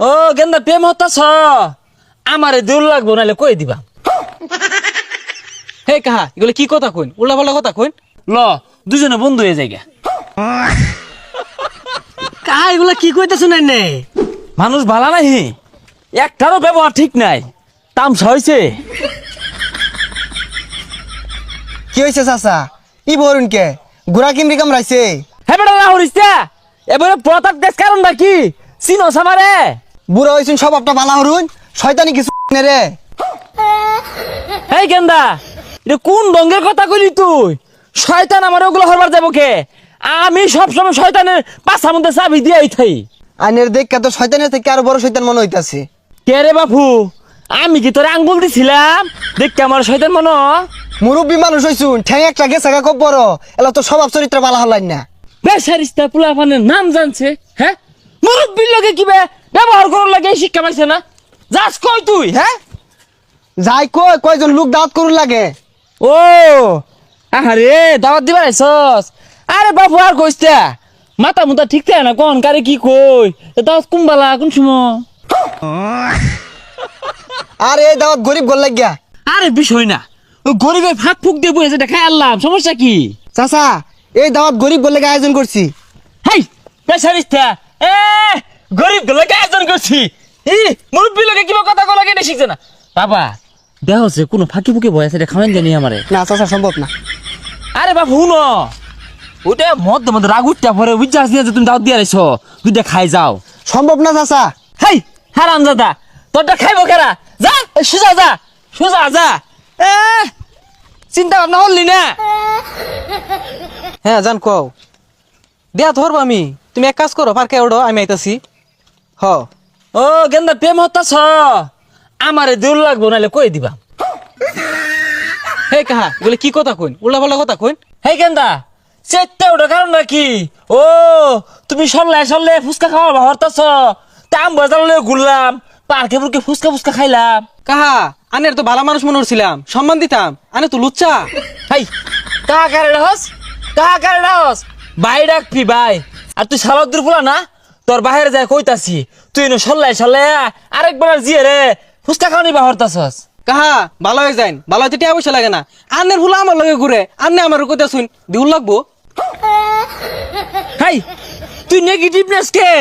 ও গেন্দা প্রেম হতাছ আমারে দূর লাগবো নাহলে কই দিবা। হে কাহা এগুলো কি কথা কইন, উল্টা পাল্টা কথা কইন। ল দুজনে বন্ধু হয়ে যাইগা। কাহা এগুলা কি কইতেছ নাই নে? মানুষ ভালা নাই, একটারও ব্যবহার ঠিক নাই, তামসা হয়েছে। কি হইছে চাচা? ই বরুন কে গুড়া কিমরি কামড়াইছে? হে বেটা না হরিস্তা এবারে প্রতাপ দেশ কারণ নাকি চিনো সামারে? বুড়া হইছুন সব আপনা বালা হরুন, শয়তানি কিছু নে রে। এই গেন্দা এটা কোন ডঙ্গের কথা কইলি তুই? শয়তান আমার ওগুলো হরবার যাবো কে? আমি সবসময় শয়তানের পাছার মধ্যে চাবি দিয়েই থাই। আইনের দেখা তো শয়তানের থেকে আরো বড় শয়তান মনে হইতাছে। কে রে বাপু, আমি কি তোরে আঙ্গুল দিছিলাম দেখতে আমার শয়তান মনে? মুরব্বী মানুষ হইছুন, ঠ্যাং একটা গেছে গা খুব বড়, এলা তো স্বভাব চরিত্র বালা হলাই না। বেসারিস্তা পোলাপানের নাম জানছে, হ্যাঁ মুরব্বীর লগে কি ব্যবহার করার লাগে এই শিক্ষা পাইছে না? যাস কই তুই? হ্যাঁ যাই কই কয়জন লোক দাওয়াত করুন লাগে। ও আরে দাওয়াত দিবার আইছস? আরে বাপু আর কইস্তা মাথা মুতা ঠিক থাকে না, কোন কারে কি কই দাওয়াত কুম্বালা কোন সময়? আর এই দাওয়াত গরিব গোল লাগিয়া। আরে বিষয় না, ওই গরিবে ফাঁক ফুক দিয়ে বসে দেখাই আনলাম, সমস্যা কি? চাচা এই দাওয়াত গরিব গোল লাগে আয়োজন করছি। হাই পেশারিস্তা গরিব লোকে আয়োজন করছি, মুরব্বী লোকে কিবা কথা কো লাগে এটা শিখছে না। বাবা দেহ হচ্ছে কোনো ফাঁকি ফুকি বয় আছে খাওয়ান জানি আমারে। না চাচা সম্ভব না। আরে বাবু হুন ওটা মধ্যে মধ্যে রাগ উঠতে পরে বুঝতে আসি যে তুমি দাওয়াত দিয়ে আইছো, দুইটা খাই যাও। সম্ভব না চাচা। হাই হারাম দাদা তোরটা খাইবো কেরা? যা সোজা যা, সোজা যা। চিন্তা ভাবনা করলি না? হ্যাঁ জান কও, দেয়া ধরবো আমি, তুমি এক কাজ করো পার্কে ওড়ো, আমি আইতাছি। হ ও গেন্দা প্রেম হতাছ আমারে দূর লাগবো নাহলে কই দিবা। হে কাহা এগুলো কি কথা কইন, উল্টা পাল্টা কথা কইন। হে গেন্দা চেতে ওটা কারণ নাকি? ও তুমি সরলে ফুচকা খাওয়া হরতাছ, তাম বাজার লয়ে ঘুরলাম, পার্কে পুরকে ফুচকা ফুচকা খাইলাম। কাহা আনের তো ভালো মানুষ মনে হচ্ছিলাম, সম্মান দিতাম, আনে তো লুচ্চা। হাই কাহা কারে রাহস ভাই ডাকবি ভাই। আর তুই সালাউদ্দিন ফুলা না, তোর বাহিরে যায় কইতাছি তুই এনে সরলে আরেকবার জিয়ে রে ফুচকা খাওয়া নিবা হরতাছস। কাহা ভালো হয়ে যাইন, ভালো হইতে টিয়া পয়সা লাগে না। আনের ফুলা আমার লগে ঘুরে, আনে আমার কইতা শুন দিউল লাগবো। হাই তুই নেগেটিভনেস কে?